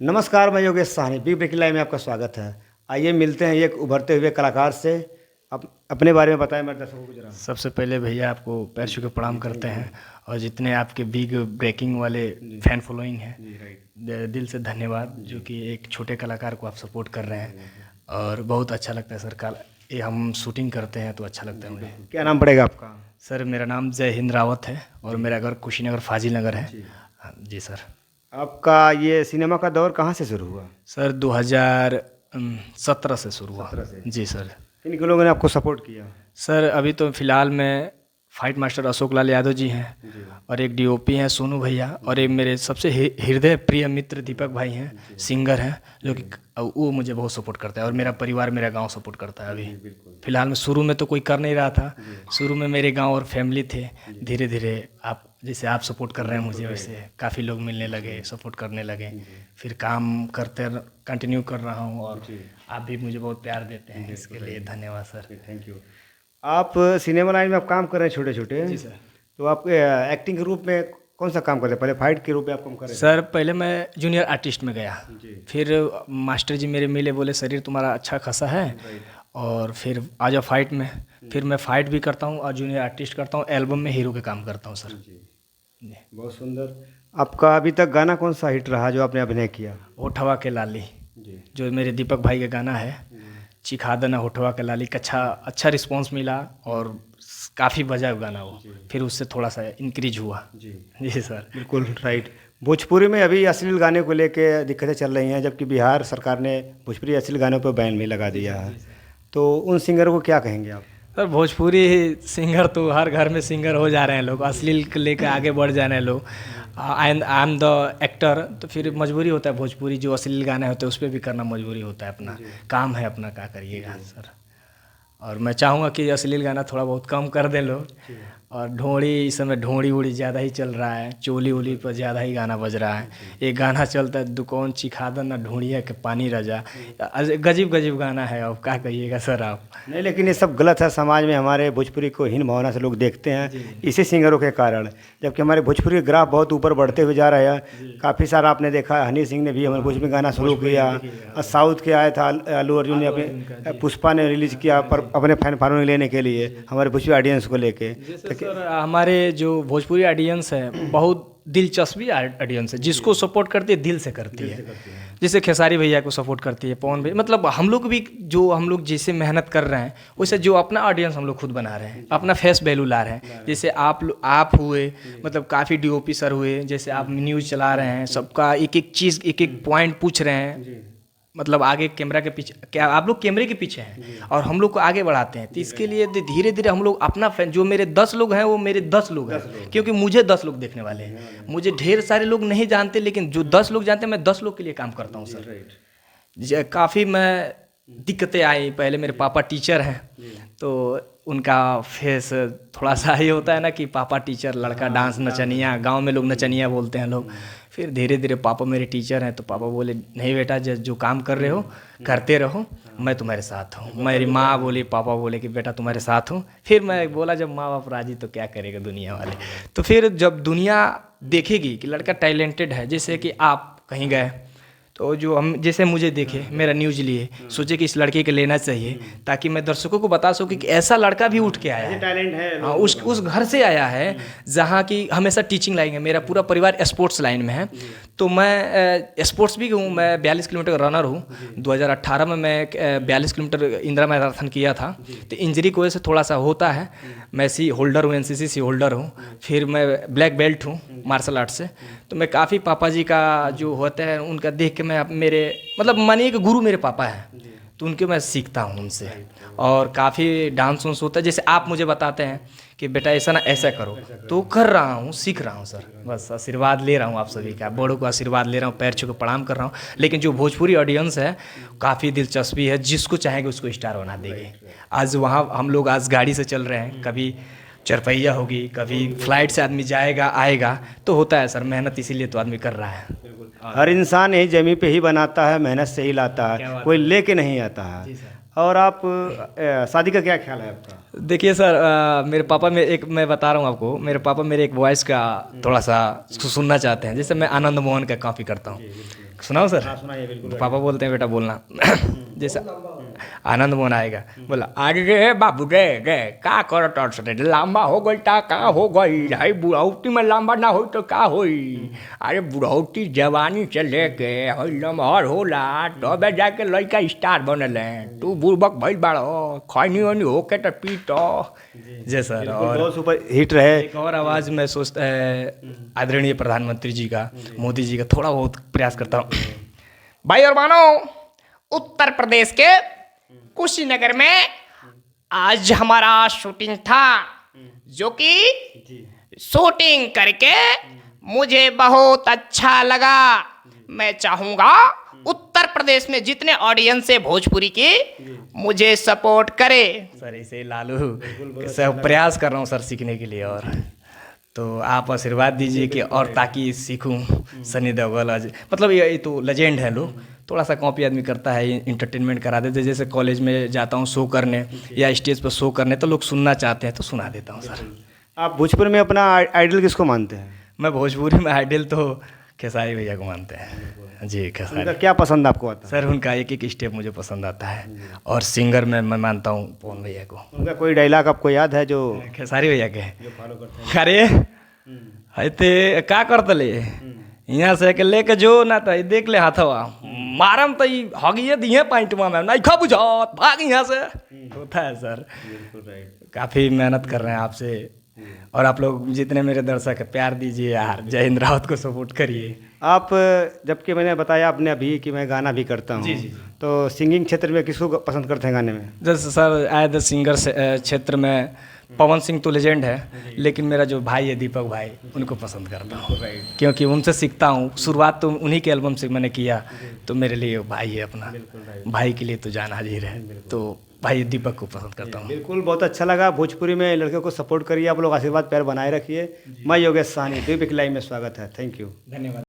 नमस्कार, मैं Yogesh Sahni big breaking live में आपका स्वागत है। आइए मिलते हैं एक उभरते हुए कलाकार से। अपने बारे में बताएं मेरे दर्शकों को जरा। सबसे पहले भैया आपको पैर छू के प्रणाम करते हैं और जितने आपके बिग ब्रेकिंग वाले फैन फॉलोइंग हैं दिल से धन्यवाद, जो कि एक छोटे कलाकार को आप सपोर्ट कर रहे हैं और बहुत अच्छा लगता है सर। ये हम शूटिंग करते हैं तो अच्छा लगता है मुझे। क्या नाम पड़ेगा आपका? सर मेरा नाम जय हिंद रावत है और मेरा घर कुशीनगर फाजिल नगर है। जी सर। आपका ये सिनेमा का दौर कहाँ से शुरू हुआ? सर 2017 से शुरू हुआ। जी सर। किन लोगों ने आपको सपोर्ट किया? सर अभी तो फ़िलहाल में फाइट मास्टर अशोक लाल यादव जी हैं और एक डीओपी हैं सोनू भैया, और एक मेरे सबसे हृदय प्रिय मित्र दीपक भाई हैं, सिंगर हैं, जो कि वो मुझे बहुत सपोर्ट करता है और मेरा परिवार मेरा गांव सपोर्ट करता है। अभी फ़िलहाल में शुरू में तो कोई कर नहीं रहा था, शुरू में मेरे गांव और फैमिली थे। धीरे धीरे आप जैसे आप सपोर्ट कर रहे हैं मुझे, वैसे काफ़ी लोग मिलने लगे, सपोर्ट करने लगे। फिर काम करते कंटिन्यू कर रहा हूँ और आप भी मुझे बहुत प्यार देते हैं, इसके लिए धन्यवाद सर। Thank you. आप सिनेमा लाइन में आप काम कर रहे हैं छोटे छोटे। जी सर। तो आप एक्टिंग के रूप में कौन सा काम करते हैं? पहले फाइट के रूप में आप काम कर रहे हैं? सर पहले मैं जूनियर आर्टिस्ट में गया, फिर मास्टर जी मेरे मिले, बोले शरीर तुम्हारा अच्छा खासा है और फिर आ जाओ फाइट में। फिर मैं फाइट भी करता हूँ और जूनियर आर्टिस्ट करता हूँ, एल्बम में हीरो के काम करता हूँ सर। बहुत सुंदर। आपका अभी तक गाना कौन सा हिट रहा जो आपने अभिनय किया? होठवा के लाली, जो मेरे दीपक भाई का गाना है, चिखा देना होठवा के लाली का अच्छा रिस्पॉन्स मिला और काफ़ी बजा गाना वो। फिर उससे थोड़ा सा इंक्रीज हुआ। जी सर। बिल्कुल राइट। भोजपुरी में अभी अश्लील गाने को लेके दिक्कतें चल रही हैं, जबकि बिहार सरकार ने भोजपुरी अश्लील गानों पर बैन भी लगा दिया है। तो उन सिंगर को क्या कहेंगे आप? सर भोजपुरी सिंगर तो हर घर में सिंगर हो जा रहे हैं लोग, अश्लील को लेकर आगे बढ़ जा रहे हैं लोग। आई एम द एक्टर, तो फिर मजबूरी होता है, भोजपुरी जो अश्लील गाने होते हैं उस पर भी करना मजबूरी होता है, अपना काम है, अपना क्या करिएगा सर। और मैं चाहूँगा कि अश्लील गाना थोड़ा बहुत कम कर दें लोग। और ढोड़ी, इस समय ढोड़ी वोड़ी ज़्यादा ही चल रहा है, चोली वोली पर ज़्यादा ही गाना बज रहा है। एक गाना चलता है, दुकान चिखा दो ना ढूंढिया के पानी रजा, गजीब गजीब गाना है। अब क्या कहिएगा सर आप? नहीं, लेकिन ये सब गलत है। समाज में हमारे भोजपुरी को हीन भावना से लोग देखते हैं इसी सिंगरों के कारण, जबकि हमारे भोजपुरी के ग्राफ बहुत ऊपर बढ़ते हुए जा रहे हैं। काफ़ी सारा आपने देखा, हनी सिंह ने भी हमारे भोजपुरी गाना शुरू किया, और साउथ के आया था अल्लू अर्जुन ने, अपने पुष्पा ने रिलीज़ किया पर अपने फैन फॉलोइंग लेने के लिए, हमारे भोजपुरी ऑडियंस को लेके। सर हमारे जो भोजपुरी ऑडियंस है बहुत दिलचस्पी ऑडियंस है, जिसको सपोर्ट करती है दिल से करती है। जैसे खेसारी भैया को सपोर्ट करती है, पवन भैया, मतलब हम लोग भी जो हम लोग जैसे मेहनत कर रहे हैं वैसे जो अपना ऑडियंस हम लोग खुद बना रहे हैं, अपना फेस वैल्यू ला रहे हैं। जैसे आप हुए, मतलब काफ़ी डीओपी सर हुए, जैसे आप न्यूज़ चला रहे हैं, सबका एक एक चीज़ एक एक पॉइंट पूछ रहे हैं, मतलब आगे कैमरा के पीछे, क्या आप लोग कैमरे के पीछे हैं और हम लोग को आगे बढ़ाते हैं। तो इसके लिए धीरे धीरे हम लोग अपना फैन, जो मेरे 10 लोग हैं वो मेरे 10 लोग हैं, क्योंकि मुझे 10 लोग देखने वाले हैं। मुझे ढेर सारे लोग नहीं जानते, लेकिन जो 10 लोग जानते हैं, मैं 10 लोग के लिए काम करता हूँ सर। काफ़ी मैं दिक्कतें आई। पहले मेरे पापा टीचर हैं, तो उनका फेस थोड़ा सा ये होता है ना कि पापा टीचर, लड़का डांस नचनिया, गांव में लोग नचनिया बोलते हैं लोग। फिर धीरे धीरे पापा मेरे टीचर हैं, तो पापा बोले नहीं बेटा, जो काम कर रहे हो करते रहो, मैं तुम्हारे साथ हूँ। मेरी माँ बोली, पापा बोले कि बेटा तुम्हारे साथ हूँ। फिर मैं बोला जब माँ बाप राजी तो क्या करेगा दुनिया वाले। तो फिर जब दुनिया देखेगी कि लड़का टैलेंटेड है, जैसे कि आप कहीं गए तो जो हम, जैसे मुझे देखे, मेरा न्यूज़ लिए, सोचे कि इस लड़के के लेना चाहिए, ताकि मैं दर्शकों को बता सकूं कि ऐसा लड़का भी उठ के आया है, टैलेंट है। हाँ, उस घर से आया है जहाँ की हमेशा टीचिंग लाइन है। मेरा पूरा परिवार स्पोर्ट्स लाइन में है, तो मैं स्पोर्ट्स भी हूँ। मैं 42 किलोमीटर का रनर हूँ। 2018 में मैं 42 किलोमीटर इंदिरा मैराथन किया था, तो इंजरी की वजह से थोड़ा सा होता है। मैं सी होल्डर हूँ, एनसीसी सी होल्डर हूँ, फिर मैं ब्लैक बेल्ट हूँ मार्शल आर्ट से। तो मैं काफ़ी पापा जी का जो होता है उनका देख के मैं मेरे, मतलब मानिए कि गुरु मेरे पापा हैं, तो उनके मैं सीखता हूँ उनसे। और काफ़ी डांस वांस होता है, जैसे आप मुझे बताते हैं कि बेटा ऐसा ना ऐसा करो, तो कर रहा हूँ, सीख रहा हूँ सर। बस आशीर्वाद ले रहा हूँ आप सभी का, बड़ों को आशीर्वाद ले रहा हूँ, पैर छू के प्रणाम कर रहा हूँ। लेकिन जो भोजपुरी ऑडियंस है काफ़ी दिलचस्पी है, जिसको चाहेंगे उसको स्टार बना देंगे। आज वहाँ हम लोग आज गाड़ी से चल रहे हैं, कभी चरपहिया होगी, कभी फ्लाइट से आदमी जाएगा आएगा, तो होता है सर, मेहनत इसीलिए तो आदमी कर रहा है। हर इंसान यही जमीन पे ही बनाता है, मेहनत से ही लाता है, कोई लेके नहीं आता है। और आप शादी का क्या ख्याल है आपका? देखिए सर, मेरे पापा में एक, मैं बता रहा हूँ आपको, मेरे पापा मेरे एक वॉइस का थोड़ा सा सुनना चाहते हैं। जैसे मैं आनंद मोहन का काफ़ी करता हूँ, सुनाओ सर। हाँ सुनाइए बिल्कुल। पापा बोलते हैं बेटा बोलना जैसा आनंद मोहन आएगा, बोला अरे रे बाबू रे गे का करत रे, लंबा हो गई ता का हो गई, हाई बुढ़ौती में लंबा ना हो तो का होई, अरे बुढ़ौती जवानी से लेके हई लम्हर होला तबे जाके लड़का स्टार बनले, तू बुड़बक भइल बाड़ो, खैनी वनी होके तो पी तो जी सर। और बहुत सुपर हिट रहे। एक और आवाज़ मैं सोचता है आदरणीय प्रधानमंत्री जी का, मोदी जी का थोड़ा बहुत प्रयास करता हूँ। भाई और मानो, उत्तर प्रदेश के कुशीनगर में आज हमारा शूटिंग था, जो कि शूटिंग करके मुझे बहुत अच्छा लगा। मैं चाहूँगा उत्तर प्रदेश में जितने ऑडियंस है भोजपुरी की, मुझे सपोर्ट करे सर। इसे लालू सब प्रयास कर रहा हूँ सर सीखने के लिए, और तो आप आशीर्वाद दीजिए कि और ताकि सीखूं। सनी देओल मतलब ये तो लेजेंड है, लोग थोड़ा सा कॉपी आदमी करता है, इंटरटेनमेंट करा देते। जैसे कॉलेज में जाता हूँ शो करने या स्टेज पर शो करने, तो लोग सुनना चाहते हैं तो सुना देता हूँ सर। आप भोजपुर में अपना आइडल किसको मानते हैं? मैं भोजपुरी में आइडल तो खेसारी भैया को मानते हैं जी। उनका खेसारी क्या पसंद आपको आता है? सर उनका एक एक स्टेप मुझे पसंद आता है, और सिंगर में मैं मानता हूँ पवन भैया को। उनका कोई डायलॉग आपको याद है जो खेसारी भैया के? फॉलो करते अरे हते का करतले यहाँ से के लेके जो ना तो देख ले हाथवा मारम तो हगिए दिए पैंटवा में नहीं खा बुझात भाग यहाँ से होता है सर। काफ़ी मेहनत कर रहे हैं आपसे, और आप लोग जितने मेरे दर्शक हैं प्यार दीजिए यार, जय हिंद रावत को सपोर्ट करिए। आप जबकि मैंने बताया आपने अभी कि मैं गाना भी करता हूँ, तो सिंगिंग क्षेत्र में किसको पसंद करते हैं गाने में? जैसे सर एज द सिंगर क्षेत्र में पवन सिंह तो लेजेंड है, लेकिन मेरा जो भाई है दीपक भाई, उनको पसंद करता हूँ क्योंकि उनसे सीखता हूँ। शुरुआत तो उन्हीं के एल्बम से मैंने किया, तो मेरे लिए भाई है अपना, भाई के लिए तो जान हाजिर है, तो भाई दीपक को पसंद करता हूँ। बिल्कुल, बहुत अच्छा लगा। भोजपुरी में लड़कियों को सपोर्ट करिए, आप लोग आशीर्वाद प्यार बनाए रखिए। मैं योगेश साहनी, द्वीप इकलाई में स्वागत है। थैंक यू, धन्यवाद।